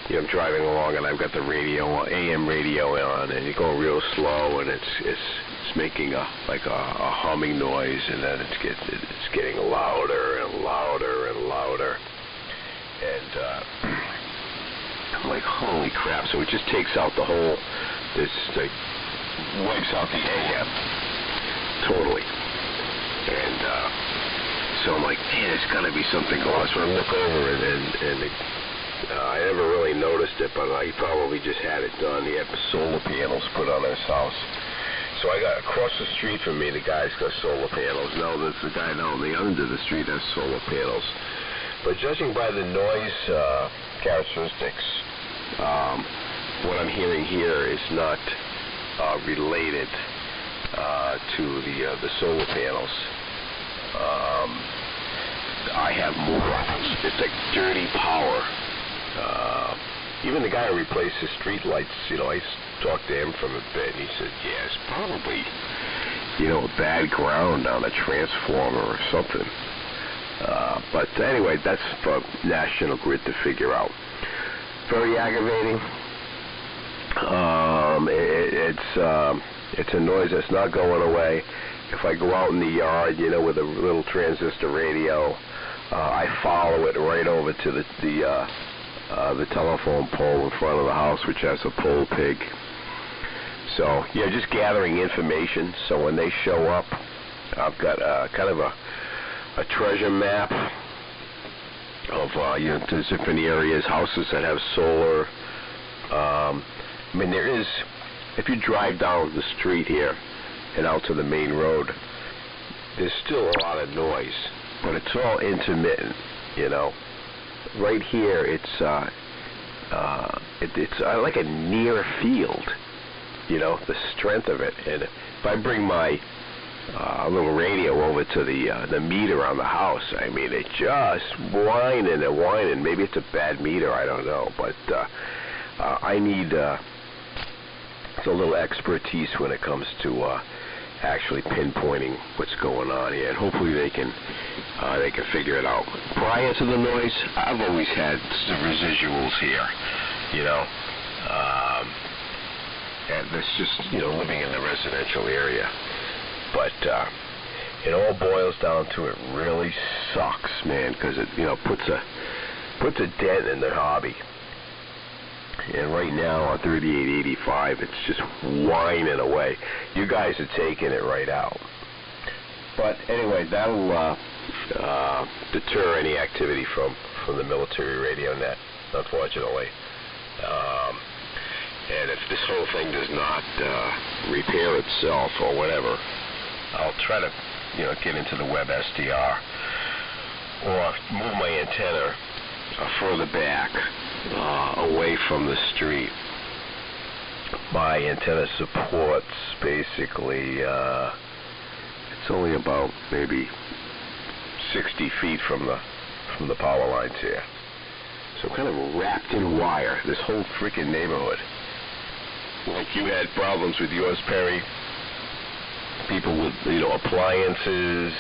I'm driving along and I've got the radio, AM radio on, and you're going real slow, and it's making a humming noise, and then it's getting louder and louder and louder, and I'm like, holy crap! So it just takes out the whole, wipes out the AM totally, and so I'm like, man, there's got to be something going on. So I look over and I never really noticed it, but he probably just had it done. He had solar panels put on his house. So I got across the street from me, the guy's got solar panels. No, the guy down the end of the street has solar panels. But judging by the noise characteristics, what I'm hearing here is not related to the solar panels. I have more. It's like dirty power. Even the guy who replaced the street lights, I talked to him from a bit, and he said, yeah, it's probably, bad ground on a transformer or something. But anyway, that's for National Grid to figure out. Very aggravating. It's a noise that's not going away. If I go out in the yard, with a little transistor radio, I follow it right over to the telephone pole in front of the house, which has a pole pig. So, just gathering information. So when they show up, I've got kind of a treasure map of to different areas, houses that have solar. There is, if you drive down the street here and out to the main road, there's still a lot of noise, but it's all intermittent, Right here, it's like a near field, the strength of it. And if I bring my little radio over to the meter on the house, it's just whining and whining. Maybe it's a bad meter, I don't know, but I need a little expertise when it comes to actually pinpointing what's going on here, and hopefully they can figure it out. Prior to the noise, I've always had some residuals here, and that's just living in the residential area. But it all boils down to it really sucks, man, because it puts a dent in the hobby. And right now on 3885, it's just whining away. You guys are taking it right out. But anyway, that'll deter any activity from the military radio net, unfortunately. And if this whole thing does not repair itself or whatever, I'll try to get into the web SDR or move my antenna further back, away from the street. My antenna supports basically, it's only about maybe 60 feet from the power lines here. So kind of wrapped in wire, this whole freaking neighborhood. Like you had problems with yours, Perry. People with, appliances,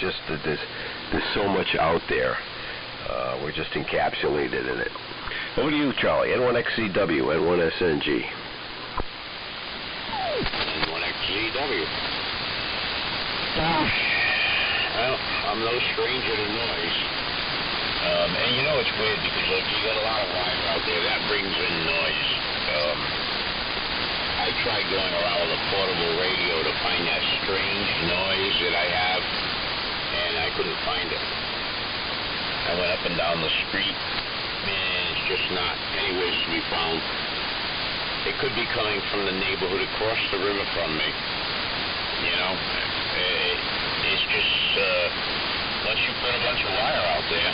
just that there's so much out there. We're just encapsulated in it. Over to you, Charlie. N1XCW, N1SNG. N1XCW. Well, I'm no stranger to noise. And it's weird because you got a lot of wire out there. That brings in noise. I tried going around with a portable radio to find that strange noise that I have, and I couldn't find it. I went up and down the street, and it's just not anywhere to be found. It could be coming from the neighborhood across the river from me. It's just, once you put a bunch of wire out there,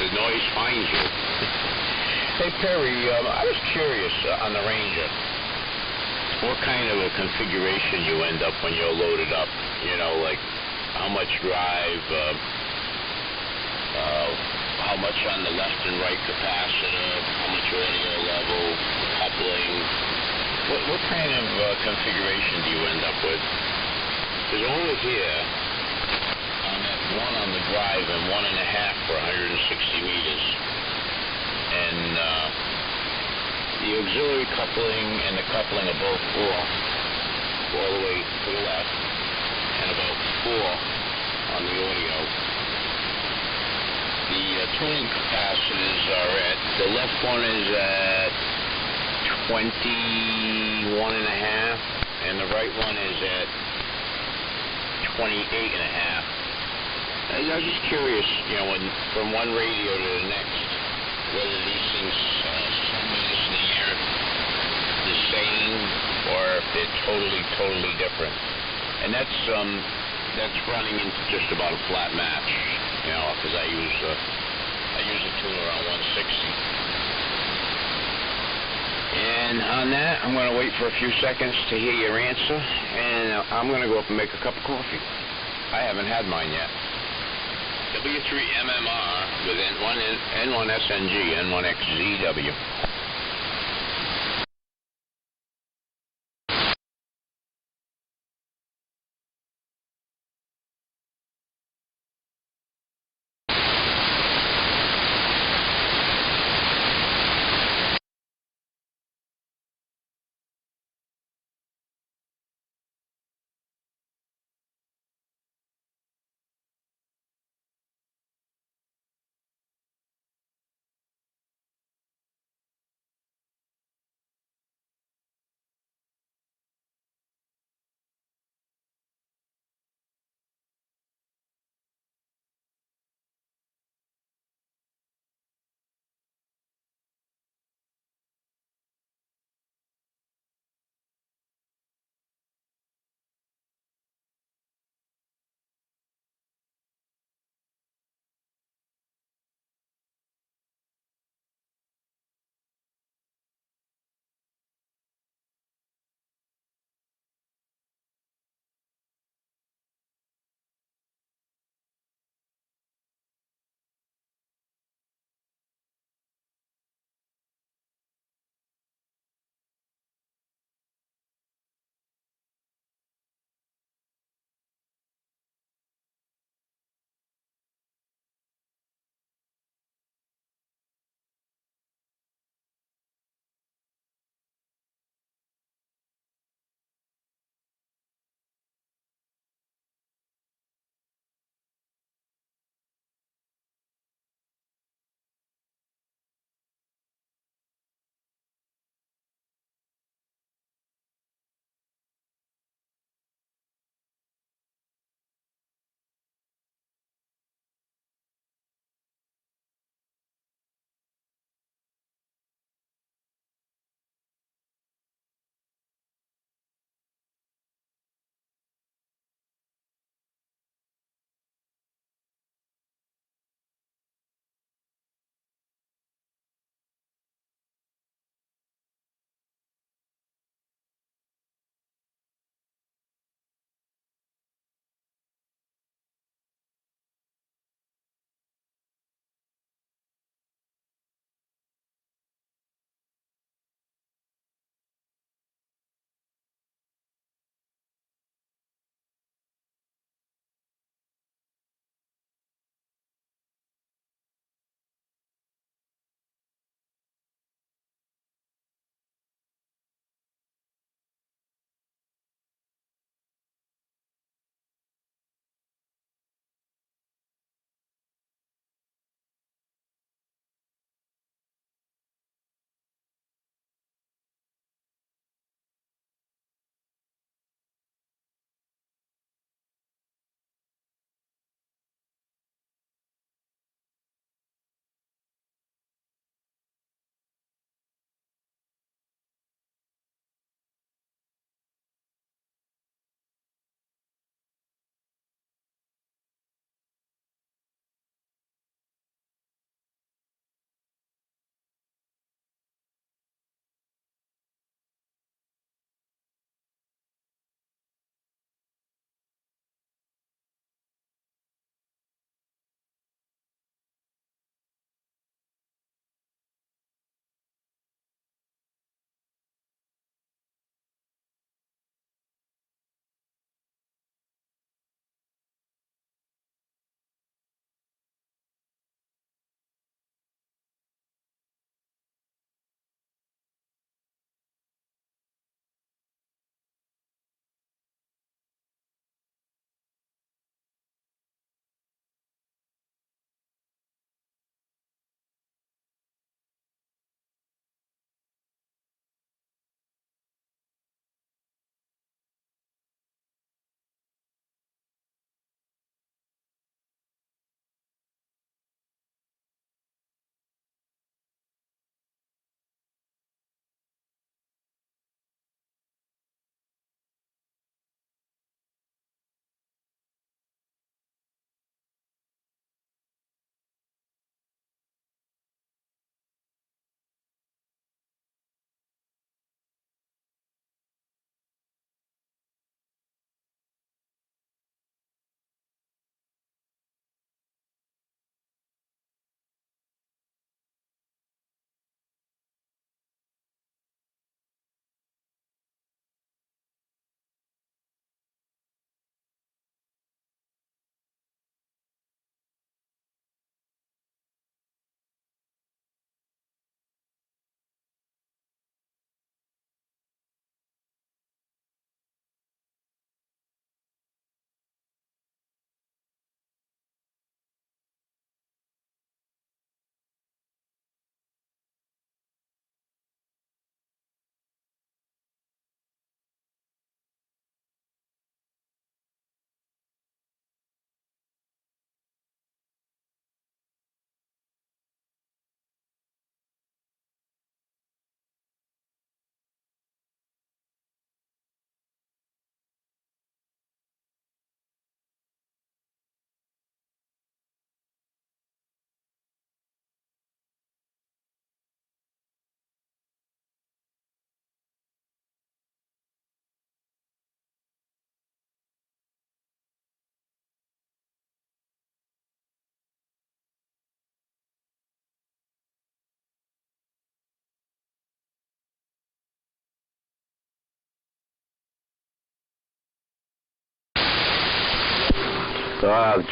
the noise finds you. Hey, Perry, I was curious on the Ranger, what kind of a configuration you end up when you're loaded up? Like how much drive, how much on the left and right capacitor, how much audio level, coupling. What kind of configuration do you end up with? Because over here, I'm at 1 on the drive and 1.5 for 160 meters. And the auxiliary coupling and the coupling are both off, all the way to the left, and about 4 on the audio. The tuning capacitors are at, the left one is at 21 and a half, and the right one is at 28 and a half. I was just curious, from one radio to the next, whether these things somewhere near the same, or if they're totally different. And that's running into just about a flat match, because I use a tuner on 160. And on that, I'm going to wait for a few seconds to hear your answer, and I'm going to go up and make a cup of coffee. I haven't had mine yet. W3MMR with N1SNG, N1XZW.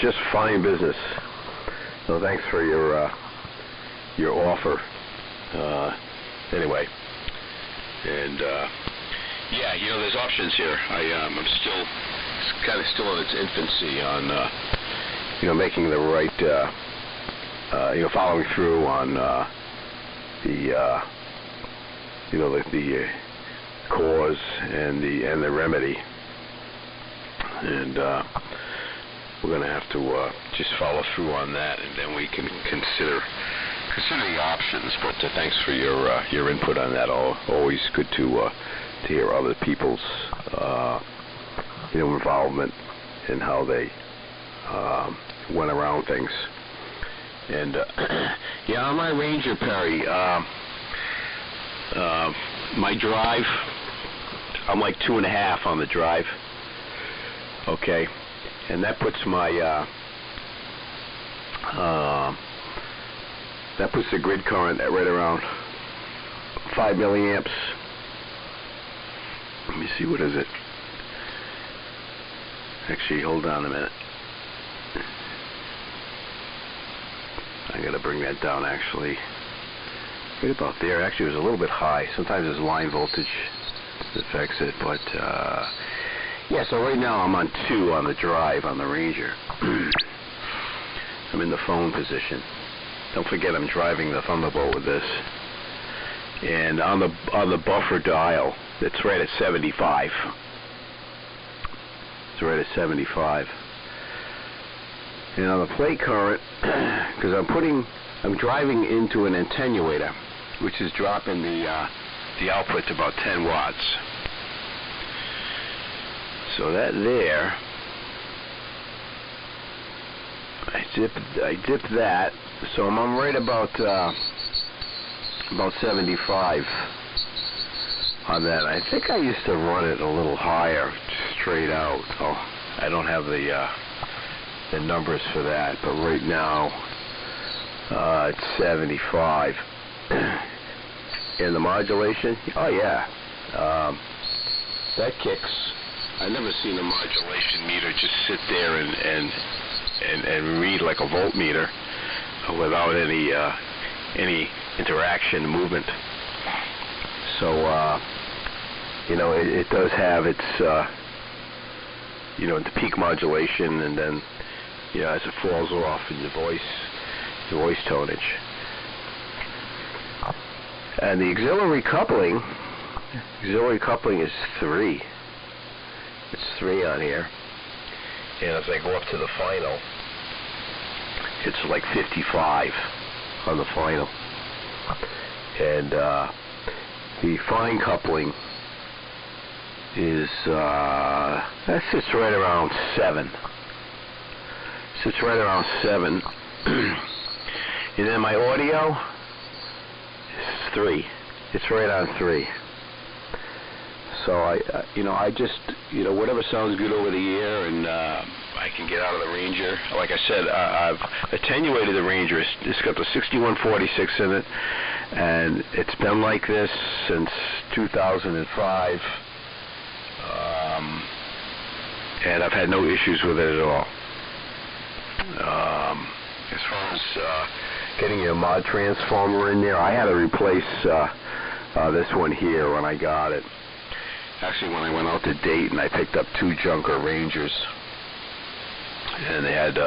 Just fine business. So thanks for your offer. Anyway, and yeah, you know, there's options here. I'm still kind of still in its infancy on you know, making the right you know, following through on the you know, the cause and the remedy, and we're going to have to just follow through on that, and then we can consider the options. But thanks for your input on that. Always good to hear other people's you know, involvement in how they went around things. And yeah, on my Ranger, Perry, my drive, I'm like 2.5 on the drive. Okay, and that puts my that puts the grid current at right around 5 milliamps. Let me see, what is it? Actually, hold on a minute. I gotta bring that down, actually. Right about there. Actually, it was a little bit high. Sometimes there's line voltage that affects it, but yeah, so right now I'm on 2 on the drive on the Ranger. I'm in the phone position. Don't forget, I'm driving the Thunderbolt with this. And on the buffer dial, it's right at 75. It's right at 75. And on the plate current, because I'm driving into an attenuator, which is dropping the output to about 10 watts. So that there, I dipped that, so I'm right about 75 on that. I think I used to run it a little higher, straight out. Oh, I don't have the numbers for that, but right now it's 75. And the modulation, oh yeah, that kicks. I've never seen a modulation meter just sit there and read like a voltmeter without any interaction, movement. So you know, it does have its you know, the peak modulation, and then, you know, as it falls off in the voice tonage. And the auxiliary coupling is 3. It's 3 on here. And as I go up to the final, it's like 55 on the final. And the fine coupling is that sits right around 7. Sits right around 7. And then my audio is 3. It's right on 3. So I just, whatever sounds good over the air, and I can get out of the Ranger. Like I said, I've attenuated the Ranger. It's got the 6146 in it, and it's been like this since 2005. And I've had no issues with it at all. As far as getting a mod transformer in there, I had to replace this one here when I got it. Actually, when I went out to Dayton, I picked up 2 Junker Rangers, and they had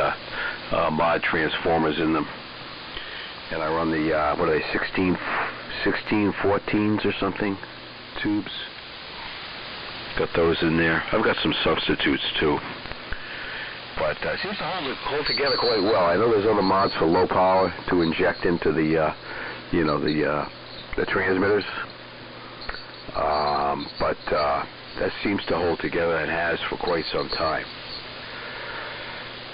mod transformers in them. And I run the what are they, 16 14s or something tubes. Got those in there. I've got some substitutes too, but it seems to hold together quite well. I know there's other mods for low power to inject into the the transmitters, but that seems to hold together, and has for quite some time.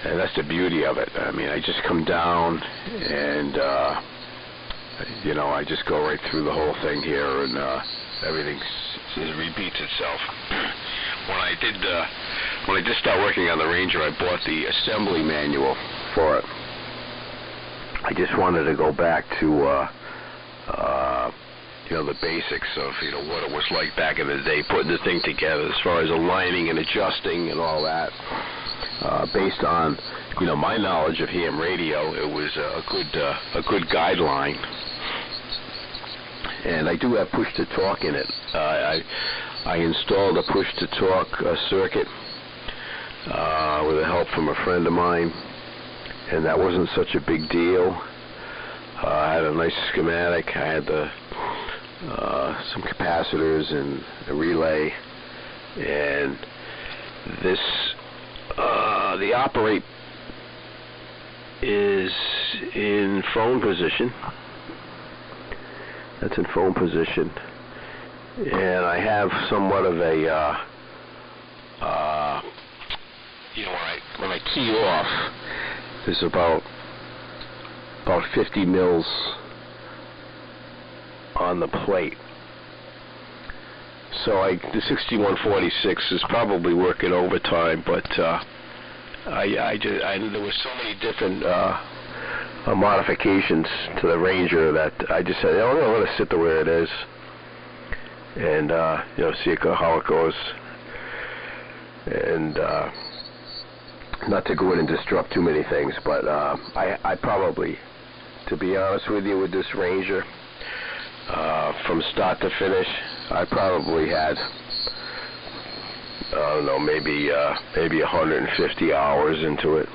And that's the beauty of it. I mean, I just come down and I just go right through the whole thing here, and everything repeats itself. When I did start working on the Ranger, I bought the assembly manual for it. I just wanted to go back to the basics of what it was like back in the day, putting the thing together as far as aligning and adjusting and all that. based on, my knowledge of ham radio, it was a good guideline. And I do have push-to-talk in it. I installed a push-to-talk circuit with the help from a friend of mine, and that wasn't such a big deal. I had a nice schematic. I had some capacitors and a relay, and this the operate is in phone position. That's in phone position, and I have somewhat of a when I key off, there's about 50 mils on the plate. So the 6146 is probably working overtime, but there were so many different modifications to the Ranger that I just said, I'm going to let it sit the way it is, and see how it goes, and not to go in and disrupt too many things. But I probably, to be honest with you, with this Ranger, from start to finish, I probably had, I don't know, maybe 150 hours into it.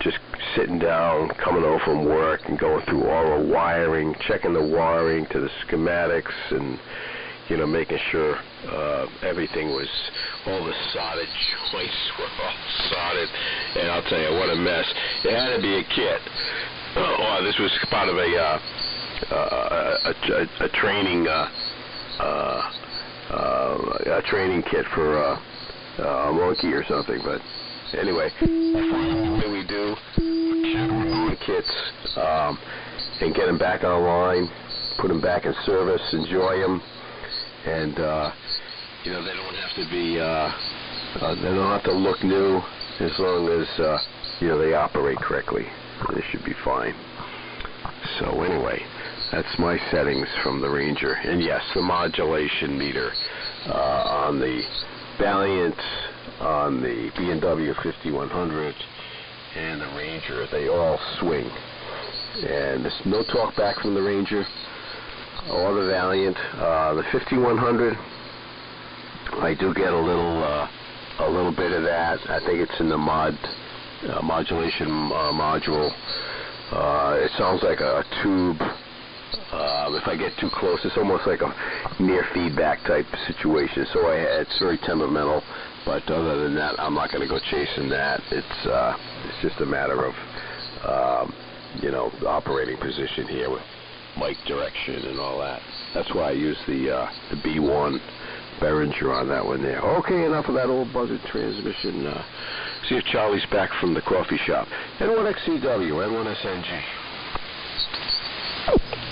Just sitting down, coming home from work, and going through all the wiring, checking the wiring to the schematics, and making sure everything was, all the soldered joints were all soldered. And I'll tell you, what a mess. It had to be a kit. This was part of a training kit for a monkey or something. But anyway, what we do, kits, and get them back online, put them back in service, enjoy them, and they don't have to be, they don't have to look new, as long as they operate correctly. They should be fine. So anyway, that's my settings from the Ranger. And yes, the modulation meter on the Valiant, on the B&W 5100, and the Ranger, they all swing. And there's no talk back from the Ranger or the Valiant. The 5100, I do get a little bit of that. I think it's in the modulation module. It sounds like a tube. If I get too close, it's almost like a near feedback type situation. So it's very temperamental. But other than that, I'm not going to go chasing that. It's just a matter of the operating position here with mic direction and all that. That's why I use the B1 Behringer on that one there. Okay, enough of that old buzzard transmission. See if Charlie's back from the coffee shop. N1XCW, N1SNG.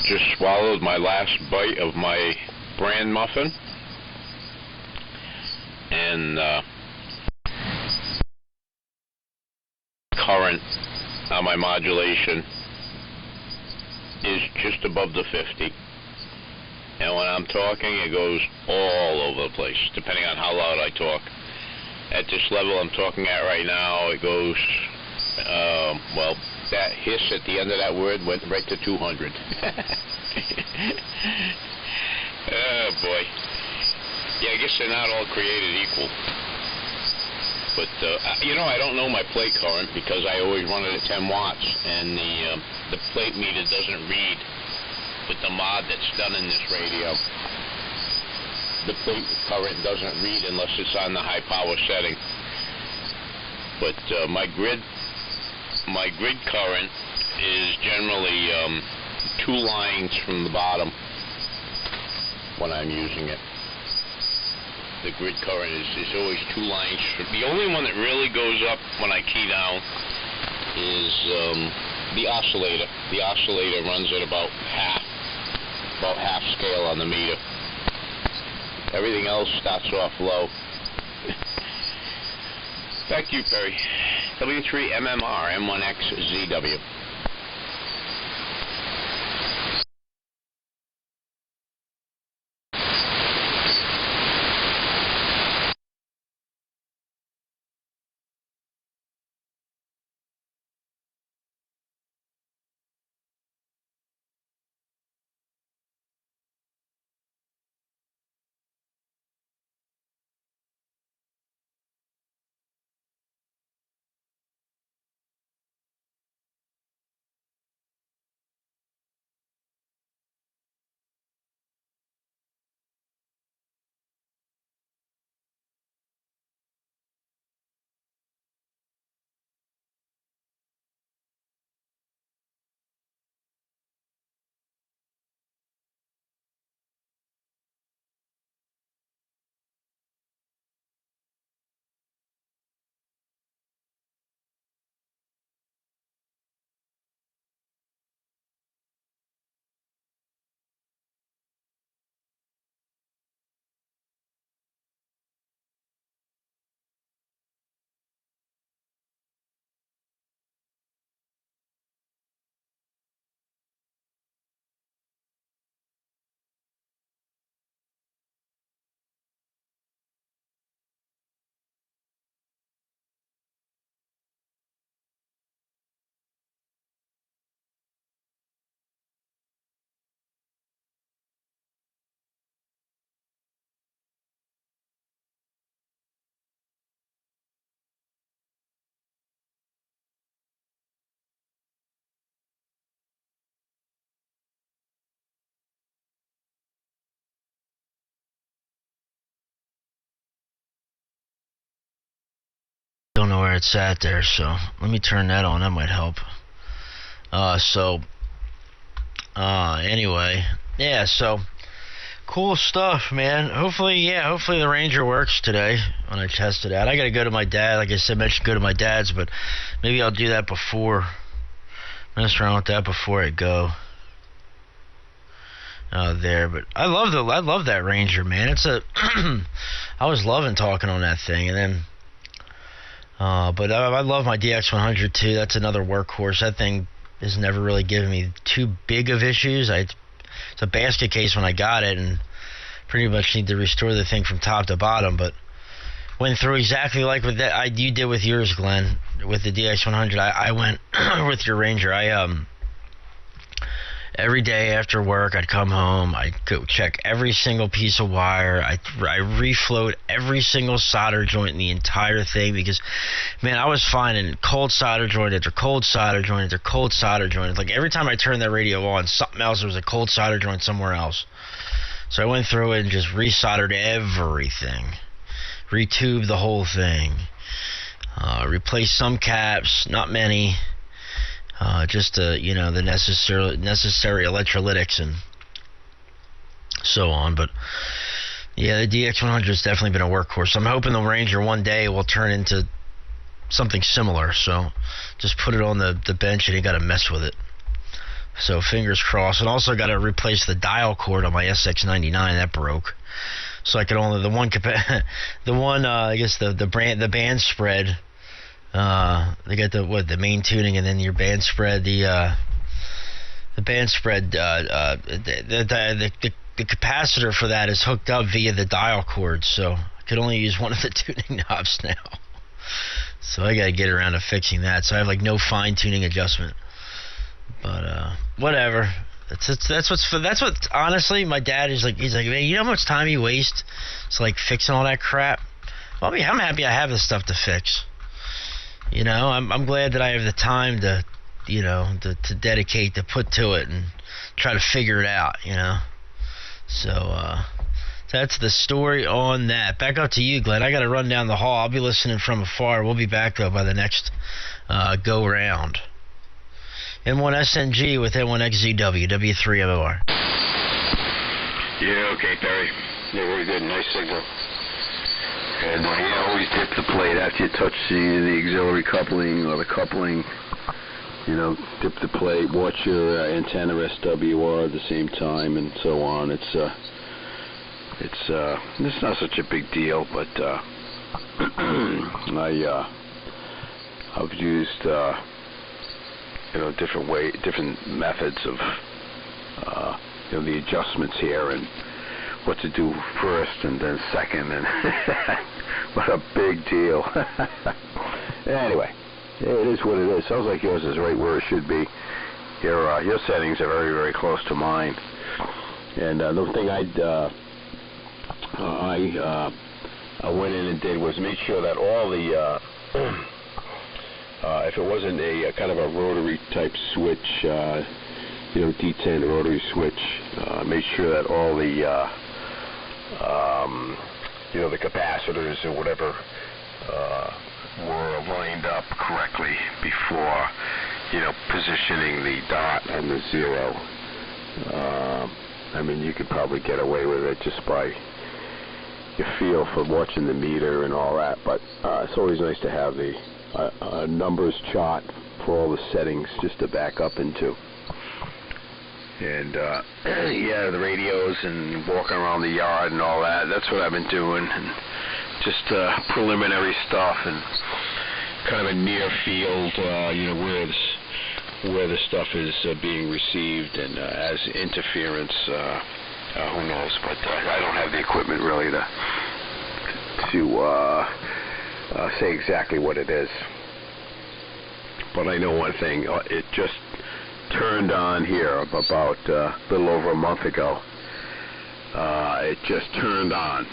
Just swallowed my last bite of my bran muffin, and current on my modulation is just above the 50. And when I'm talking, it goes all over the place, depending on how loud I talk. At this level I'm talking at right now, it goes, that hiss at the end of that word went right to 200. Oh, boy. Yeah, I guess they're not all created equal. But, I don't know my plate current because I always run it at 10 watts, and the plate meter doesn't read with the mod that's done in this radio. The plate current doesn't read unless it's on the high power setting. But my grid current is generally 2 lines from the bottom when I'm using it. The grid current is always 2 lines. The only one that really goes up when I key down is the oscillator. The oscillator runs at about half scale on the meter. Everything else starts off low. Back to you, Perry. W3MMR M1XZW. don't know where it's at there, so let me turn that on. That might help. Anyway, yeah, so cool stuff, man. Hopefully the Ranger works today when I test it out. I gotta go to my dad, like I said, mentioned go to my dad's, but maybe I'll do that before, mess around with that before I go there. But I love that Ranger, man. It's a I was loving talking on that thing, and then but I love my DX100 too. That's another workhorse. That thing has never really given me too big of issues. It's a basket case when I got it, and pretty much need to restore the thing from top to bottom. But went through exactly like with that you did with yours, Glenn, with the DX100. I went with your Ranger. Every day after work, I'd come home, I'd go check every single piece of wire, I reflowed every single solder joint in the entire thing, because, man, I was finding cold solder joint after cold solder joint after cold solder joint. Like, every time I turned that radio on, something else, there was a cold solder joint somewhere else. So I went through it and just resoldered everything, retubed the whole thing, replaced some caps, not many. Just the necessary electrolytics and so on. But yeah, the DX100 has definitely been a workhorse. I'm hoping the Ranger one day will turn into something similar. So just put it on the bench and you got to mess with it. So fingers crossed. And also got to replace the dial cord on my SX99 that broke. So I could only the band spread. They got the main tuning, and then your band spread, the band spread, the capacitor for that is hooked up via the dial cord, so I could only use one of the tuning knobs now. So I gotta get around to fixing that. So I have like no fine tuning adjustment. But whatever. That's what honestly my dad is like. He's like, man, you know how much time you waste? It's like fixing all that crap. Well, I mean, I'm happy I have this stuff to fix. You know, I'm glad that I have the time to dedicate, to put to it and try to figure it out, you know. So that's the story on that. Back up to you, Glenn. I got to run down the hall. I'll be listening from afar. We'll be back, though, by the next go-round. M1SNG with M1XZW, W3MOR. Yeah, okay, Perry. Yeah, very good. Nice signal. And you always dip the plate after you touch the auxiliary coupling or the coupling. You know, dip the plate, watch your antenna SWR at the same time, and so on. It's not such a big deal, but I've used different methods of the adjustments here and what to do first and then second, and what a big deal. Anyway, it is what it is. Sounds like yours is right where it should be. Your settings are very, very close to mine. And the thing I went in and did was make sure that all the if it wasn't a kind of a rotary type switch, D10 rotary switch, make sure that all the the capacitors or whatever were lined up correctly before, positioning the dot and the zero. I mean, you could probably get away with it just by your feel for watching the meter and all that, but it's always nice to have the numbers chart for all the settings just to back up into. And the radios and walking around the yard and all that, that's what I've been doing, and just preliminary stuff and kind of a near field, where the stuff is being received, and as interference, who knows, but I don't have the equipment really to say exactly what it is. But I know one thing, it just turned on here about a little over a month ago. It just turned on,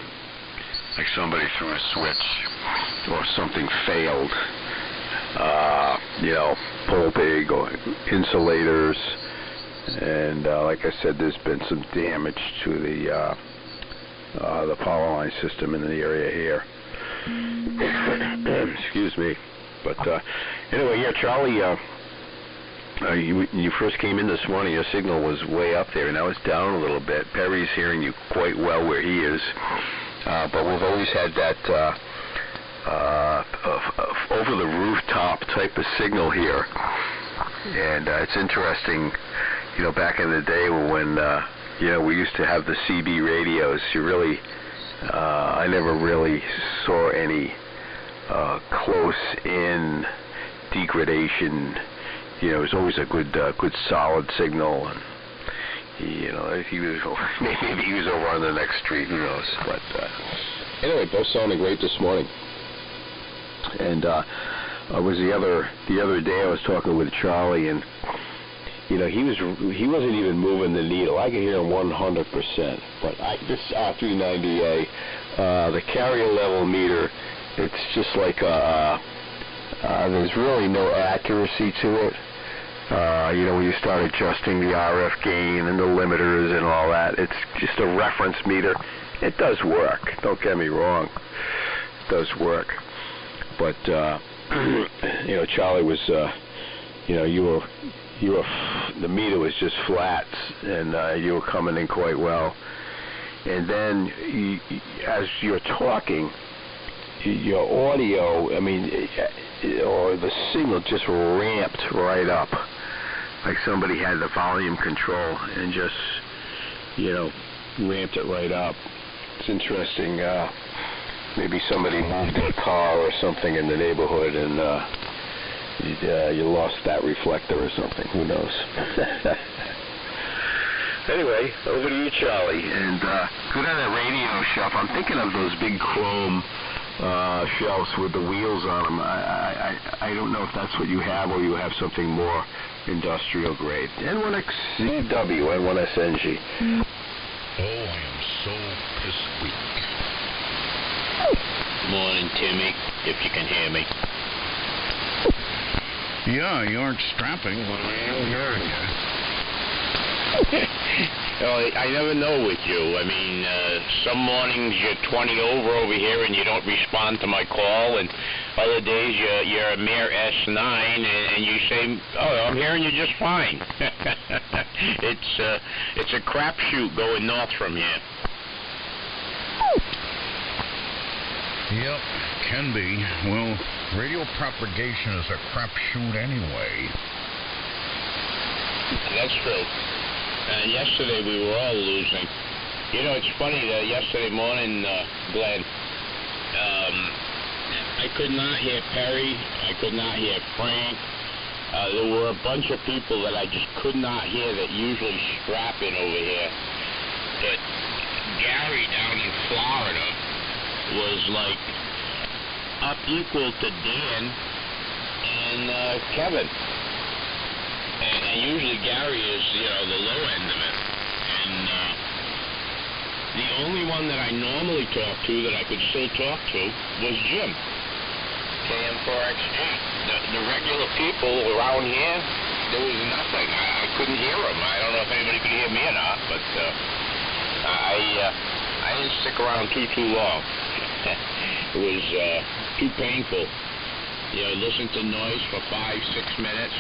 like somebody threw a switch or something failed. Pull big or insulators, and like I said, there's been some damage to the power line system in the area here. Excuse me. But anyway, yeah, Charlie, you first came in this morning, your signal was way up there, and now it's down a little bit. Perry's hearing you quite well where he is, but we've always had that over-the-rooftop type of signal here, and it's interesting, you know, back in the day when, you know, we used to have the CB radios, I never really saw any close-in degradation. You know, it was always a good solid signal, and you know, maybe he was over on the next street, who knows? But anyway, both sounded great this morning. And was the other day I was talking with Charlie, and you know, he wasn't even moving the needle. I could hear him 100%. But this R390A, the carrier level meter, it's just like there's really no accuracy to it. You know, when you start adjusting the RF gain and the limiters and all that, it's just a reference meter. It does work. Don't get me wrong. It does work. But you know, Charlie was, you know, the meter was just flat, and you were coming in quite well. And then as you're talking, your audio, I mean, or the signal just ramped right up, like somebody had the volume control and just, you know, ramped it right up. It's interesting. Maybe somebody moved a car or something in the neighborhood, and you lost that reflector or something. Who knows? Anyway, over to you, Charlie. And good on that radio shelf. I'm thinking of those big chrome shelves with the wheels on them. I don't know if that's what you have, or you have something more industrial grade. N1XCW, N1SNG. Oh, I am so piss weak. Morning, Timmy, if you can hear me. Yeah, you aren't strapping, but I am hearing you. Oh, I never know with you. I mean, some mornings you're 20 over here and you don't respond to my call, and other days you're a mere S9 and you say, oh, I'm hearing you just fine. It's a crapshoot going north from here. Yep, can be. Well, radio propagation is a crapshoot anyway. That's true. And yesterday we were all losing. You know, it's funny that yesterday morning, Glenn, I could not hear Perry. I could not hear Frank. There were a bunch of people that I just could not hear that usually strap in over here. But Gary down in Florida was like up equal to Dan and Kevin. And usually Gary is, you know, the low end of it. And the only one that I normally talk to that I could still talk to was Jim. KM4XG. The regular people around here, there was nothing. I couldn't hear them. I don't know if anybody could hear me or not, but I didn't stick around too long. It was too painful. You know, listen to noise for 5-6 minutes.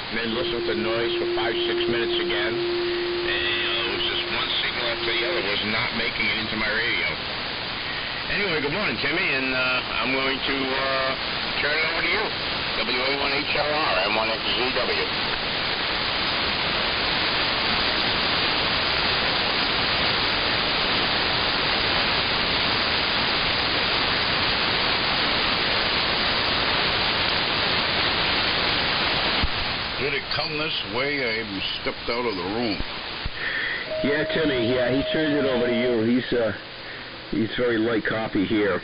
And then listen to noise for 5-6 minutes again, and it was just one signal after the other was not making it into my radio. Anyway, good morning, Timmy, and I'm going to turn it over to you. WA1HLR, M1XZW. Did it come this way? I even stepped out of the room. Yeah, Timmy. Yeah, he turned it over to you. He's very light copy here.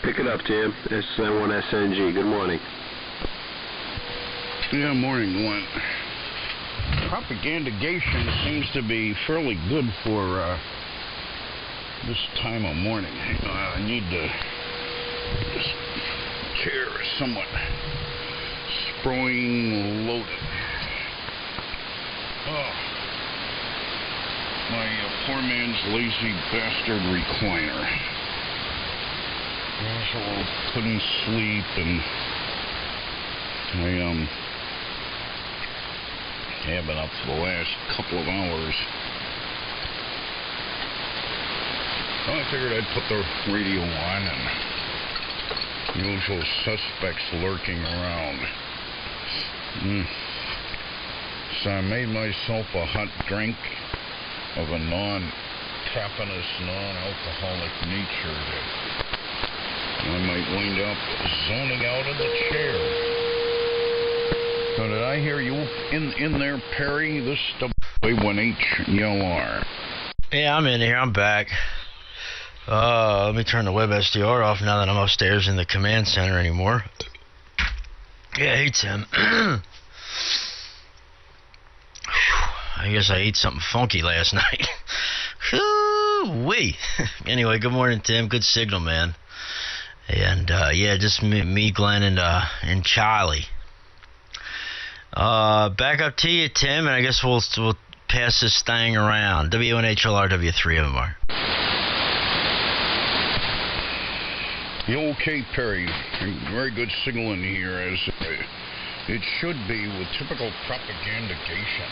Pick it up, Tim. It's N1SNG. Good morning. Yeah, morning, Glenn. Propagandization seems to be fairly good for this time of morning. I need to. This chair is somewhat spring loaded. Oh, my poor man's lazy bastard recliner. So couldn't sleep, and I have been up for the last couple of hours. So I figured I'd put the radio on, and usual suspects lurking around. So I made myself a hot drink of a non-caffeinous, non-alcoholic nature that I might wind up zoning out in the chair. So did I hear you in there, Perry? This is the W1HLR. Yeah, I'm in here. I'm back. Let me turn the WebSDR off now that I'm upstairs in the command center anymore. Yeah, hey, Tim. I guess I ate something funky last night. Whoo-wee. Anyway, good morning, Tim. Good signal, man. And, yeah, just me, Glenn, and Charlie. Back up to you, Tim, and I guess we'll pass this thing around. W1HLR, W3MR. Okay, Perry. Very good signal in here, as it should be with typical propagandization.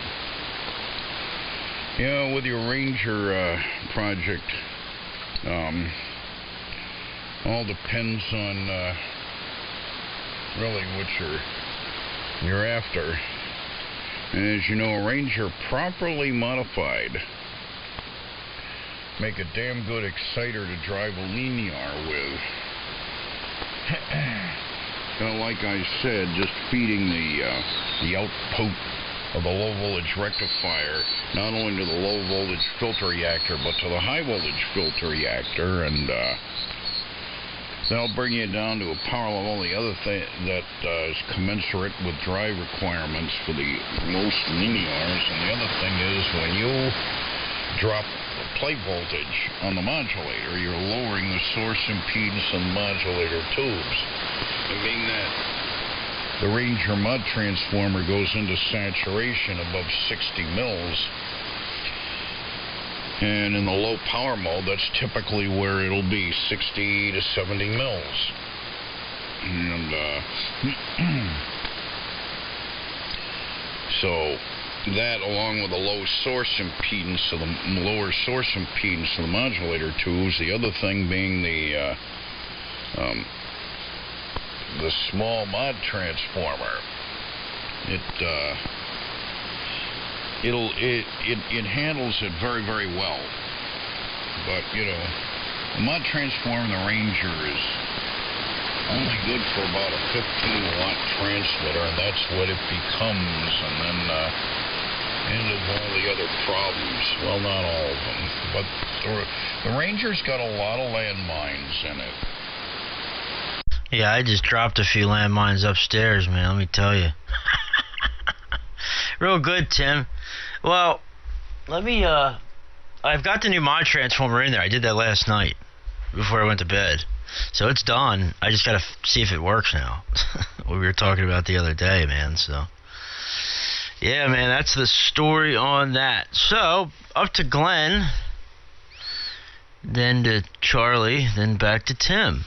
Yeah, with your Ranger project, all depends on really what you're after. And as you know, a Ranger properly modified make a damn good exciter to drive a linear with. Like I said, just feeding the output of the low voltage rectifier not only to the low voltage filter reactor but to the high voltage filter reactor, and that'll bring you down to a power level. The other thing that is commensurate with drive requirements for the most linears, and the other thing is when you drop the plate voltage on the modulator, you're lowering the source impedance on the modulator tubes. And being that the Ranger mod transformer goes into saturation above 60 mils, and in the low power mode, that's typically where it'll be, 60 to 70 mils. And so that, along with the low source impedance of the lower source impedance of the modulator tubes, the other thing being the small mod transformer, it handles it very, very well. But you know, the mod transformer in the Ranger is only good for about a 15-watt transmitter, and that's what it becomes. And then end of all the other problems. Well, not all of them, but the Ranger's got a lot of landmines in it. Yeah, I just dropped a few landmines upstairs, man, let me tell you. Real good, Tim. Well, let me, I've got the new mod transformer in there. I did that last night before I went to bed. So it's done. I just got to see if it works now. What we were talking about the other day, man, so. Yeah, man, that's the story on that. So, up to Glenn, then to Charlie, then back to Tim.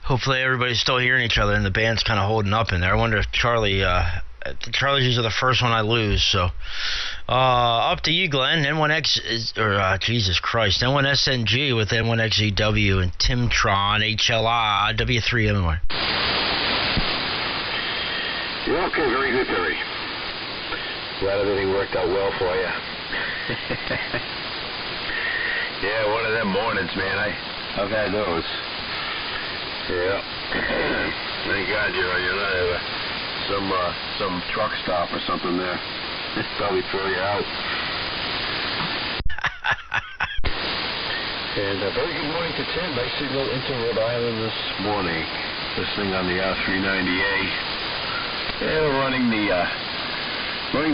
Hopefully everybody's still hearing each other and the band's kind of holding up in there. I wonder if Charlie's usually the first one I lose. So up to you, Glenn. N1X Jesus Christ, N1SNG with N1XEW and Timtron HLI W3MR. Yeah, okay, very good, Terry. Glad everything worked out well for you. Yeah, one of them mornings, man. I've had those. Yeah. Thank God you're not at some truck stop or something there. Probably throw you out. And a very good morning to Tim. Nice signal into Rhode Island this morning. Listening on the R390A. Yeah, running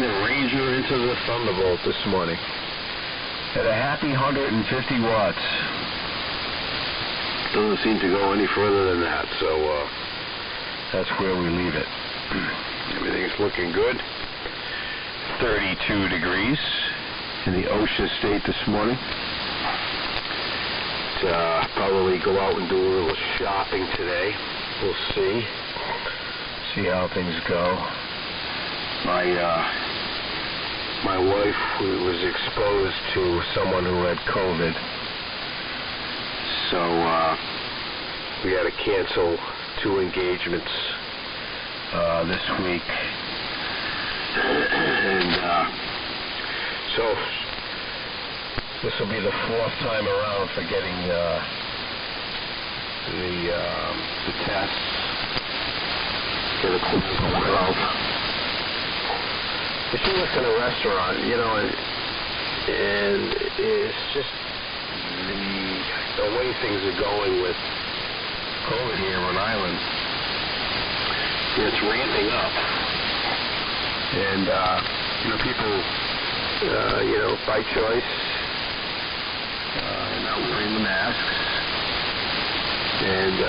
the Ranger into the Thunderbolt this morning. At a happy 150 watts. Doesn't seem to go any further than that, so that's where we leave it. Everything's looking good. 32 degrees in the OSHA state this morning. probably go out and do a little shopping today. We'll see how things go. My wife was exposed to someone who had COVID, so we had to cancel 2 engagements this week, and so this will be the 4th time around for getting the tests for the clinical health. If you look in a restaurant, and it's just the way things are going with COVID here in Rhode Island. It's ramping up, and people, by choice, are not wearing the masks, and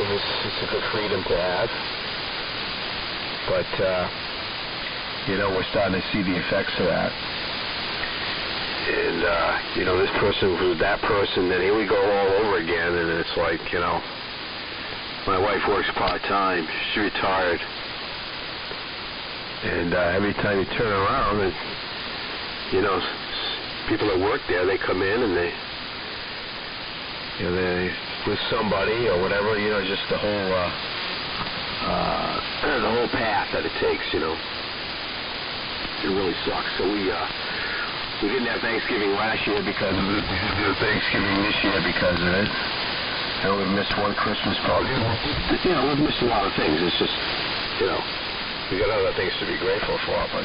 it's a good freedom to have, but we're starting to see the effects of that. And, this person was that person, and here we go all over again, and it's like, my wife works part-time, she's retired, and every time you turn around, and, people that work there, they come in and they with somebody or whatever, just the whole path that it takes, It really sucks. So we didn't have Thanksgiving last year because of it. We did Thanksgiving this year because of it. And we missed one Christmas party. We've missed a lot of things. It's just, we got other things to be grateful for, but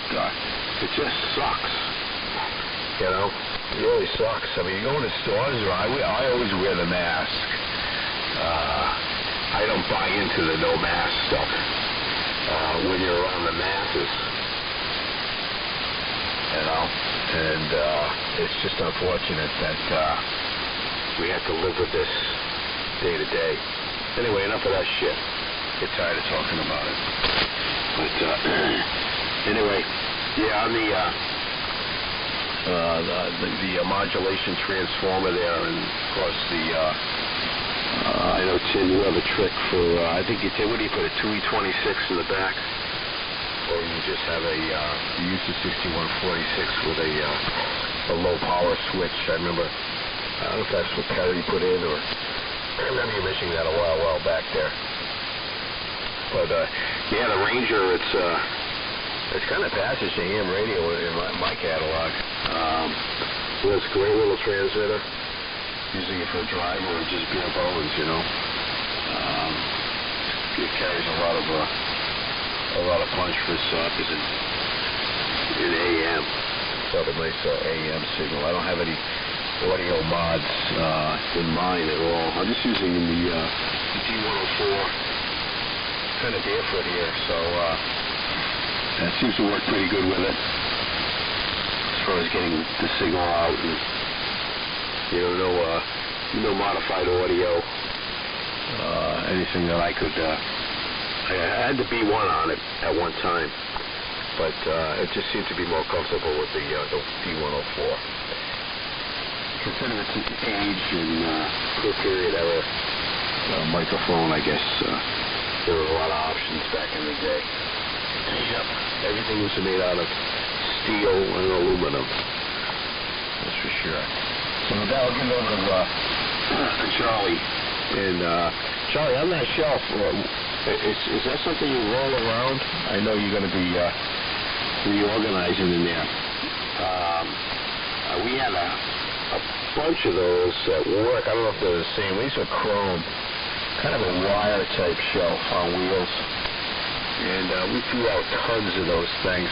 it just sucks. It really sucks. I mean, you go into stores, I always wear the mask. I don't buy into the no mask stuff when you're around the masses. And it's just unfortunate that we have to live with this day to day. Anyway, enough of that shit. Get tired of talking about it. But anyway, yeah, on the modulation transformer there, and of course I know, Tim, you have a trick for, I think you did, what do you put, a 2E26 in the back? Or you just have you use the 6146 with a low power switch. I remember, I don't know if that's what Perry put in, or I remember you mentioning that a while back there. But yeah, the Ranger, it's kind of passage to AM radio in my catalog. It's a great little transmitter. Using it for a drive or just bare bones, It carries a lot of punch for its size in AM. It's got a nice AM signal. I don't have any audio mods in mine at all. I'm just using the D104 kind of Deerfoot here, so that seems to work pretty good with it as far as getting the signal out, and no modified audio, anything that I could. I had the B1 on it at one time, but it just seemed to be more comfortable with the D104. Considering its age and period era microphone, I guess there were a lot of options back in the day. Yep, everything was made out of steel and aluminum. That's for sure. So now I'll give it over to Charlie. And Charlie, on that shelf, is that something you roll around? I know you're going to be reorganizing in there. We had a bunch of those at work. I don't know if they're the same. These are chrome, kind of a wire type shelf on wheels. And we threw out tons of those things.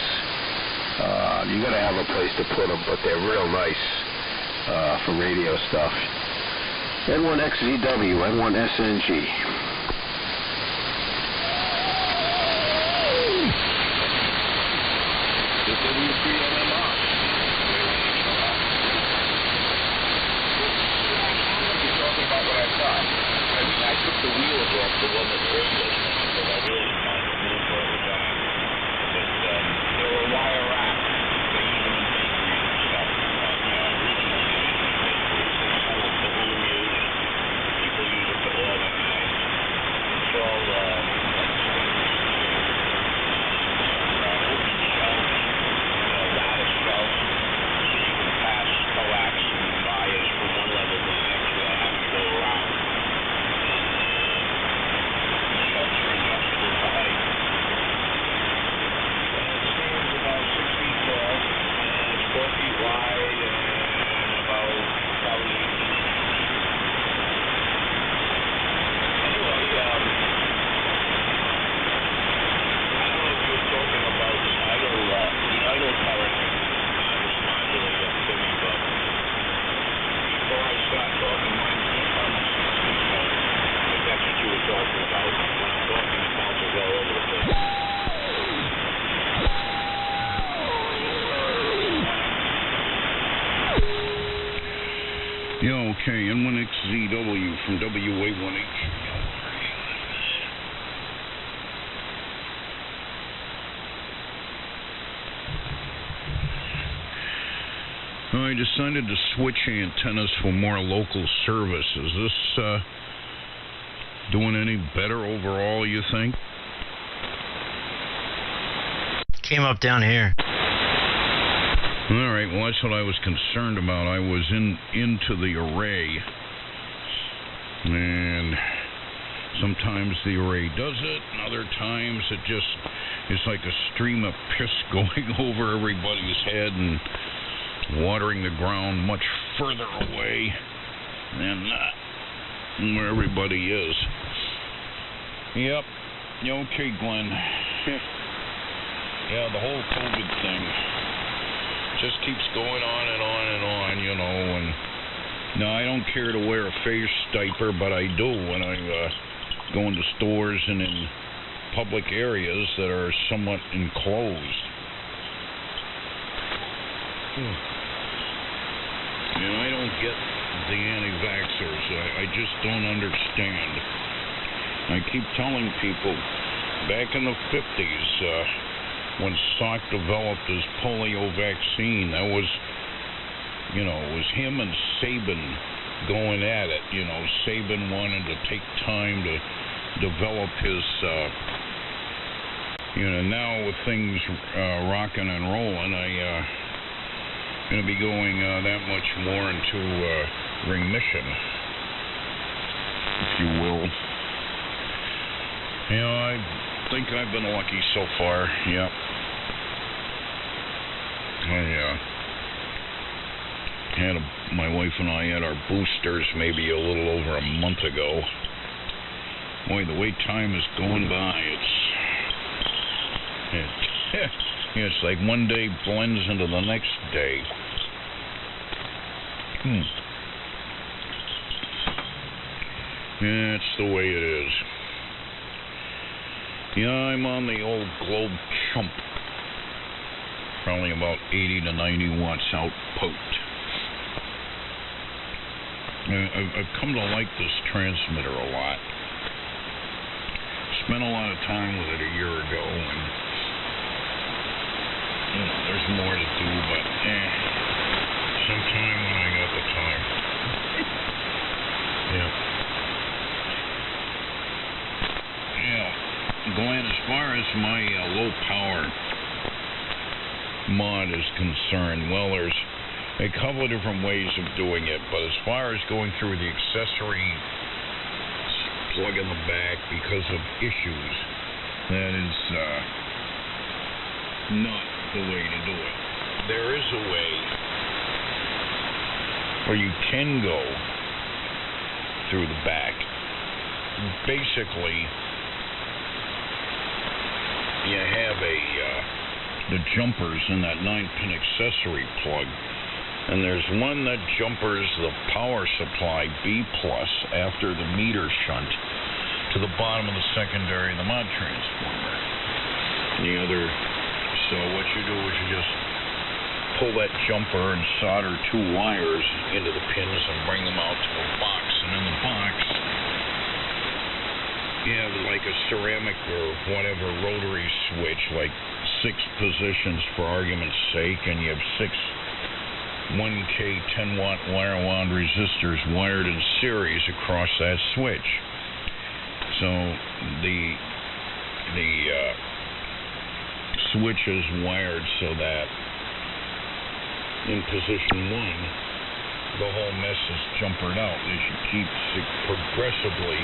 You got to have a place to put them, but they're real nice for radio stuff. N1XZW, N1SNG. Okay, N1XZW from WA1H. I decided to switch antennas for more local service. Is this doing any better overall, you think? Came up down here. All right, well, that's what I was concerned about. I was into the array, and sometimes the array does it, and other times it just is like a stream of piss going over everybody's head and watering the ground much further away than where everybody is. Yep. Okay, Glenn. Yeah, the whole COVID thing just keeps going on and on and on, you know, and no, I don't care to wear a face diaper, but I do when I go into stores and in public areas that are somewhat enclosed. And I don't get the anti-vaxxers. I just don't understand. I keep telling people, back in the 50s, when Salk developed his polio vaccine, that was, you know, it was him and Sabin going at it. You know, Sabin wanted to take time to develop his, you know, now with things rocking and rolling, I'm going to be going that much more into remission, if you will. You know, I think I've been lucky so far, yep. My wife and I had our boosters maybe a little over a month ago. Boy, the way time is going by, it's like one day blends into the next day. Yeah, it's the way it is. Yeah, I'm on the old Globe Chump. Probably about 80 to 90 watts output. I've come to like this transmitter a lot. Spent a lot of time with it a year ago, and you know, there's more to do, but sometime when I got the time. Yeah, Glenn, as far as my low power mod is concerned, well, there's a couple of different ways of doing it, but as far as going through the accessory plug in the back because of issues, that is not the way to do it. There is a way where you can go through the back. Basically, you have the jumpers in that 9-pin accessory plug, and there's one that jumpers the power supply B+ after the meter shunt to the bottom of the secondary of the mod transformer. So what you do is you just pull that jumper and solder 2 wires into the pins and bring them out to a box, and in the box you have like a ceramic or whatever rotary switch, like 6 positions for argument's sake, and you have 6 1K 10-watt wire wound resistors wired in series across that switch. So the switch is wired so that in position 1, the whole mess is jumpered out as you keep progressively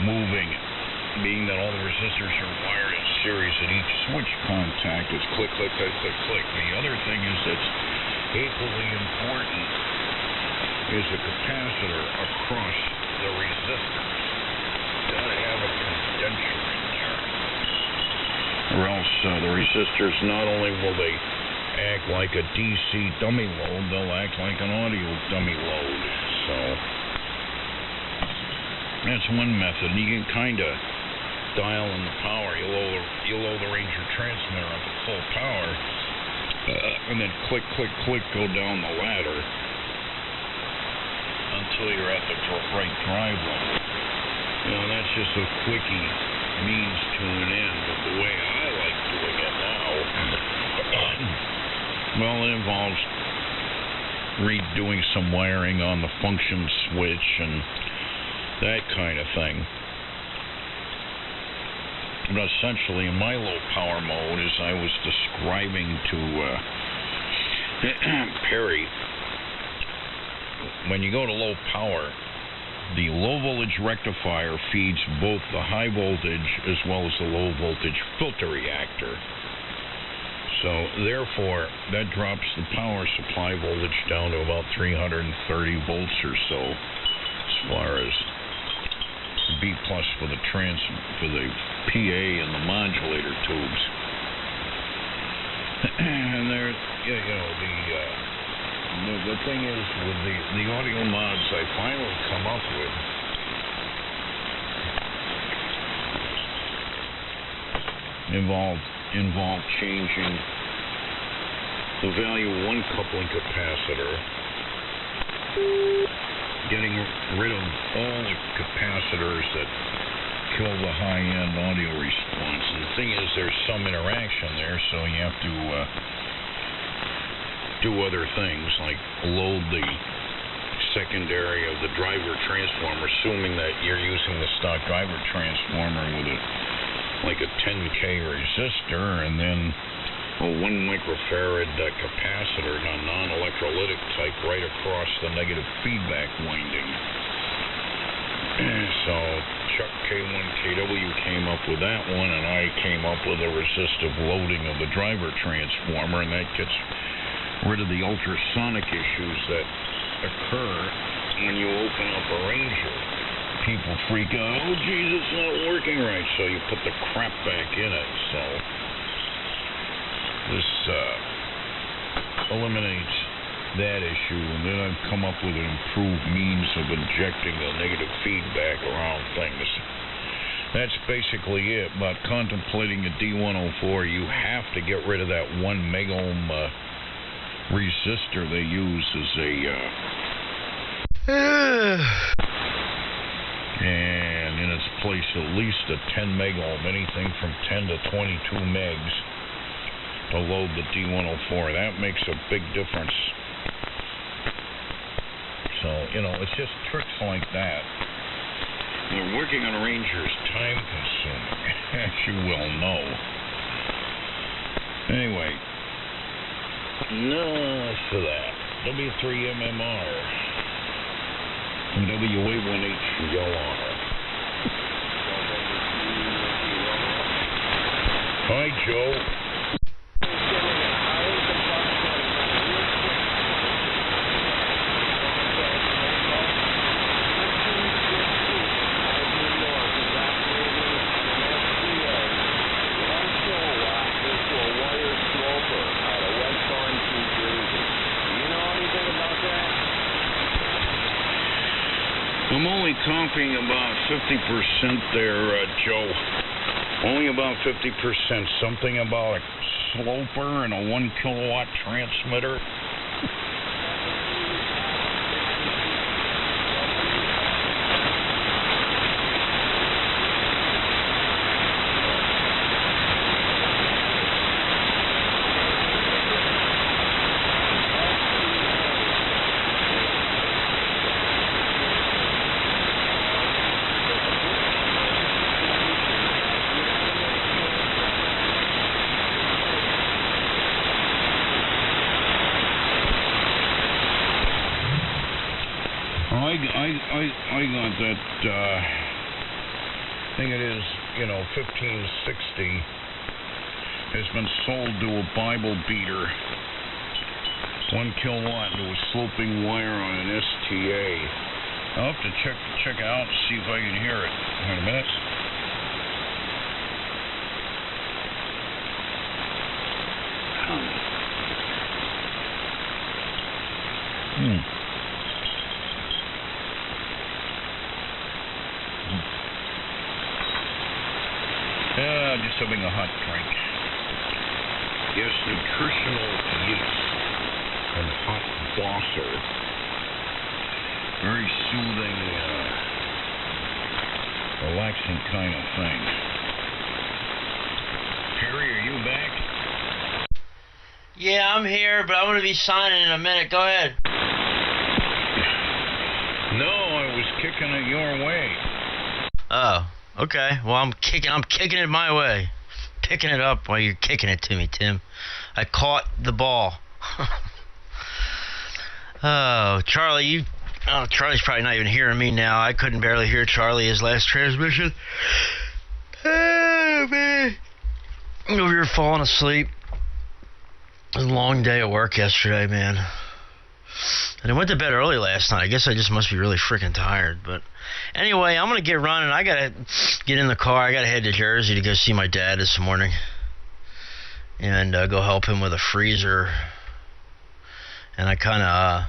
moving it. Being that all the resistors are wired in series at each switch contact, it's click, click, click, click, click. The other thing is that's equally important is a capacitor across the resistors. You gotta have a condenser in there, or else the resistors, not only will they act like a DC dummy load, they'll act like an audio dummy load. So that's one method. You can kind of dial in the power. You'll load the Ranger transmitter up at full power, and then click, click, click, go down the ladder. until you're at the right drive level. You know, that's just a quickie means to an end. But the way I like doing it now, well, it involves redoing some wiring on the function switch and that kind of thing. But essentially, in my low power mode, as I was describing to Perry, when you go to low power, the low voltage rectifier feeds both the high voltage as well as the low voltage filter reactor. So therefore, that drops the power supply voltage down to about 330 volts or so, as far as B plus for the PA and the modulator tubes. And there, you know, the thing is with the audio mods I finally come up with, involve changing the value of one coupling capacitor, getting rid of all the capacitors that kill the high-end audio response. And the thing is, there's some interaction there, so you have to do other things like load the secondary of the driver transformer, assuming that you're using the stock driver transformer with like a 10K resistor, and then a 1 microfarad capacitor, non-electrolytic type, right across the negative feedback winding. So Chuck K1KW came up with that one, and I came up with a resistive loading of the driver transformer, and that gets rid of the ultrasonic issues that occur when you open up a Ranger. People freak out, oh geez, it's not working right, so you put the crap back in it. So this eliminates that issue, and then I've come up with an improved means of injecting the negative feedback around things. That's basically it. But contemplating a D104, you have to get rid of that 1 megohm resistor they use as a and in its place at least a 10 megohm, anything from 10 to 22 megs to load the D104. That makes a big difference. So, you know, it's just tricks like that. And working on a Ranger is time consuming, as you well know. Anyway, enough of that. W3MMR and WA1HLR. Hi, Joe. I'm only copying about 50% there, Joe. Only about 50%. Something about a sloper and a 1 kilowatt transmitter. I got that, I think it is, 1560, has been sold to a Bible beater, 1 kilowatt, to a sloping wire on an STA. I'll have to check it out and see if I can hear it. Wait a minute. Just having a hot drink. Yes, nutritional yeast and hot Bosser. Very soothing, relaxing kind of thing. Perry, are you back? Yeah, I'm here, but I'm going to be signing in a minute. Go ahead. No, I was kicking it your way. Oh, okay. Well, I'm kicking it my way. Picking it up while you're kicking it to me, Tim. I caught the ball. Oh, Charlie, Charlie's probably not even hearing me now. I couldn't barely hear Charlie his last transmission. Oh, man. Over here falling asleep. It was a long day at work yesterday, man. And I went to bed early last night. I guess I just must be really freaking tired. But anyway, I'm going to get running. I got to get in the car. I got to head to Jersey to go see my dad this morning. And go help him with a freezer. And I kind of...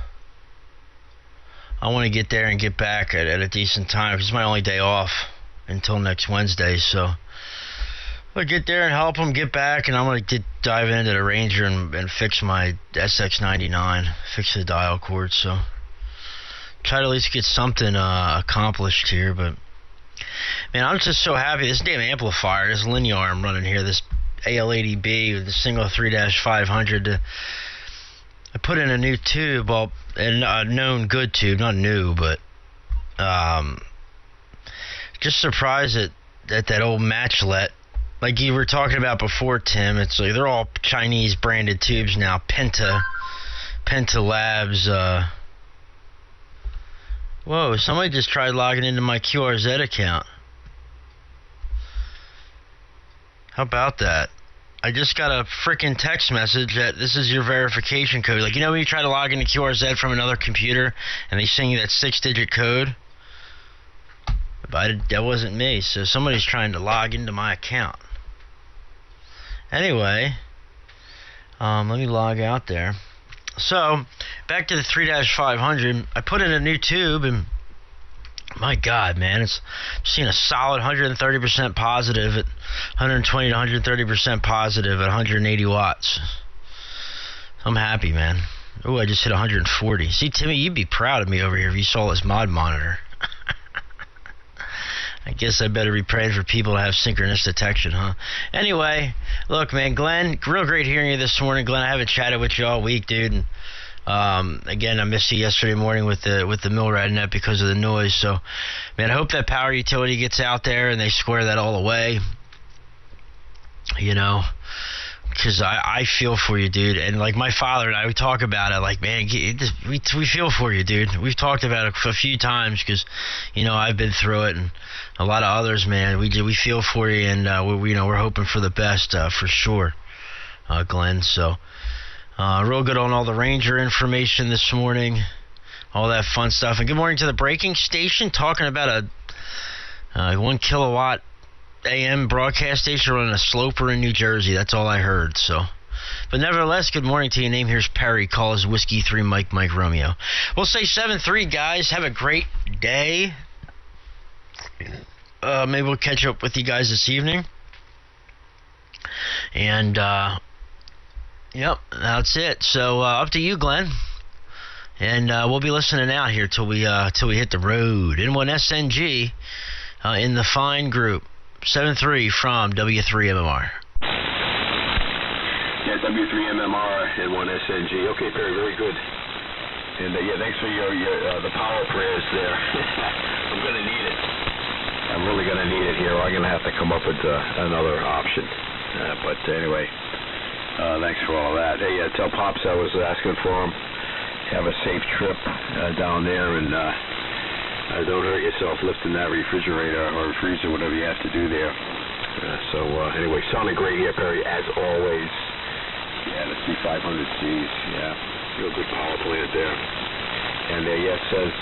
I want to get there and get back at a decent time. It's my only day off until next Wednesday. So I'll get there and help him get back. And I'm going to dive into the Ranger and fix my SX99. Fix the dial cord. So try to at least get something accomplished here. But man, I'm just so happy. This damn amplifier, this linear I'm running here, this AL80B with the single 3-500. I put in a new tube, well, a known good tube, not new, but just surprised at that old matchlet. Like you were talking about before, Tim, it's like they're all Chinese branded tubes now. Penta Labs. Whoa, somebody just tried logging into my QRZ account. How about that? I just got a freaking text message that this is your verification code. Like, you know when you try to log into QRZ from another computer and they send you that 6-digit code? But that wasn't me, so somebody's trying to log into my account. Anyway, let me log out there. So, back to the 3-500. I put in a new tube and my God, man, it's seeing a solid 130% positive at 120 to 130% positive at 180 watts. I'm happy, man. Oh, I just hit 140. See, Timmy, you'd be proud of me over here if you saw this mod monitor. I guess I better be praying for people to have synchronous detection, huh? Anyway, look, man, Glenn, real great hearing you this morning. Glenn, I haven't chatted with you all week, dude. And again, I missed you yesterday morning with the Milrad net because of the noise. So, man, I hope that power utility gets out there and they square that all away. You know, because I feel for you, dude. And like my father and I, we talk about it. Like, man, we feel for you, dude. We've talked about it a few times because, you know, I've been through it and a lot of others, man. We feel for you, and we're hoping for the best for sure, Glenn. So. Real good on all the Ranger information this morning, all that fun stuff. And good morning to the breaking station, talking about a 1 kilowatt AM broadcast station running a sloper in New Jersey. That's all I heard. So, but nevertheless, good morning to you. Name here's Perry. Call us Whiskey 3 Mike Romeo. We'll say 7-3, guys. Have a great day. Maybe we'll catch up with you guys this evening. And yep, that's it. So up to you, Glenn. And we'll be listening out here till we hit the road. N1SNG in the fine group. 7-3 from W3MMR. Yeah, W3MMR N1SNG. Okay, Perry, very good. And yeah, thanks for your the power prayers there. I'm gonna need it. I'm really gonna need it here. I'm gonna have to come up with another option. But anyway. Thanks for all that. Hey, tell Pops I was asking for him. Have a safe trip down there, and don't hurt yourself lifting that refrigerator or freezer, whatever you have to do there. Anyway, sounding great here, Perry, as always. Yeah, the C500Cs. Yeah, real good power plant there. And it says,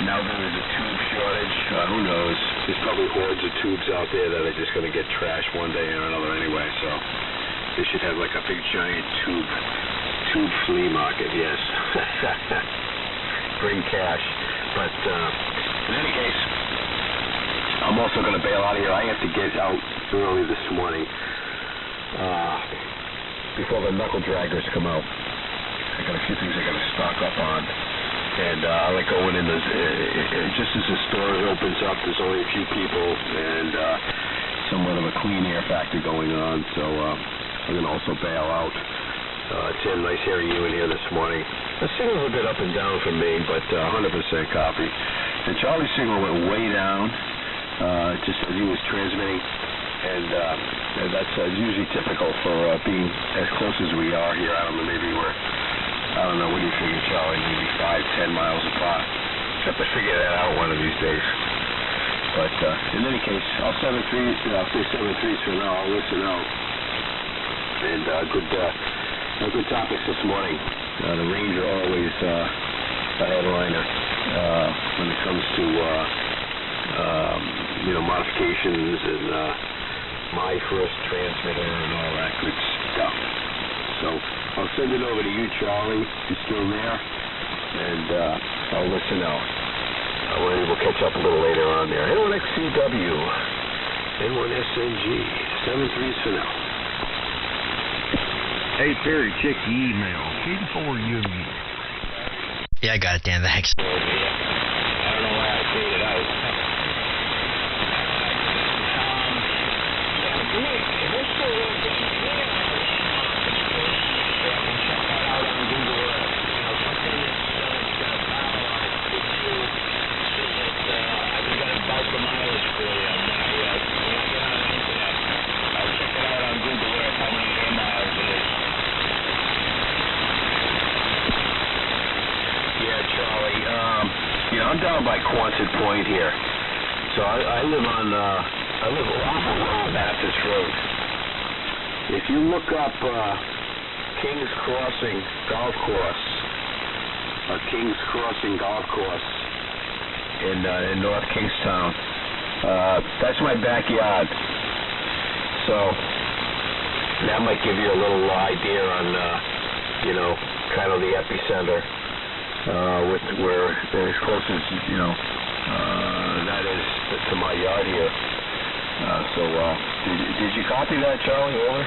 now there is a tube shortage. Who knows? There's probably hordes of tubes out there that are just going to get trashed one day or another anyway, so they should have like a big giant tube flea market, yes. Bring cash. But in any case, I'm also going to bail out of here. I have to get out early this morning before the knuckle draggers come out. I got a few things I got to stock up on. And I like going in those, just as the store opens up, there's only a few people, and somewhat of a clean air factor going on, so I'm going to also bail out. Tim, nice hearing you in here this morning. The signal's a bit up and down for me, but 100% copy. The Charlie signal went way down, just as he was transmitting, and that's usually typical for being as close as we are here. I don't know, maybe I don't know, what do you figure, Charlie, maybe 5-10 miles apart. Have to figure that out one of these days. But in any case, I'll say 7-3s for now. I'll listen out. And good topics this morning. The Ranger always a headliner when it comes to modifications and my first transmitter and all that good stuff. So I'll send it over to you, Charlie, if you're still there, and I'll listen out. We'll catch up a little later on there. N1XCW, N1SNG, 7-3s for now. Hey, Perry, check the email. K4U. Yeah, I got it, Dan. Thanks. I don't know why I figured it out. I'm down by Quonset Point here, so I live off of Baptist Road. If you look up Kings Crossing Golf Course, in North Kingstown, that's my backyard. So that might give you a little idea on, kind of the epicenter. Where they're as close as, that is to my yard here. Did you copy that, Charlie? Over?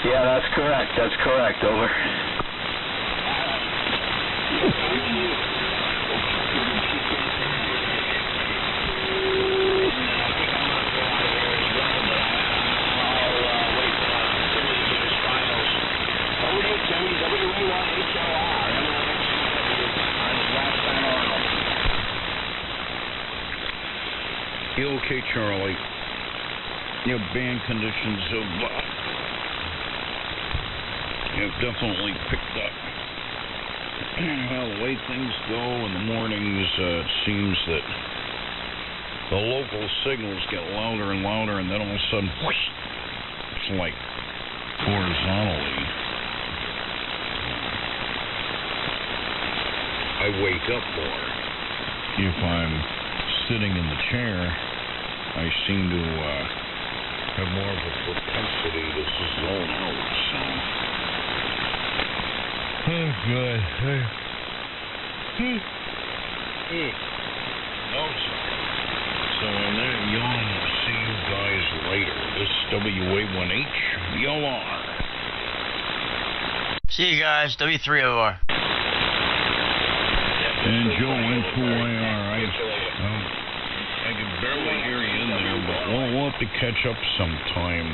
Yeah, that's correct. Over. Okay, Charlie. Band conditions have definitely picked up. Well, the way things go in the mornings, it seems that the local signals get louder and louder, and then all of a sudden, whoosh, it's like horizontally. I wake up more. If I'm sitting in the chair, I seem to have more of a propensity to zone out, so... Oh, God. So on that, y'all see you guys later. This is WA1H, VLR. See you guys, W3OR. And Joe N2IR. I can barely hear you in there, but we'll have to catch up sometime.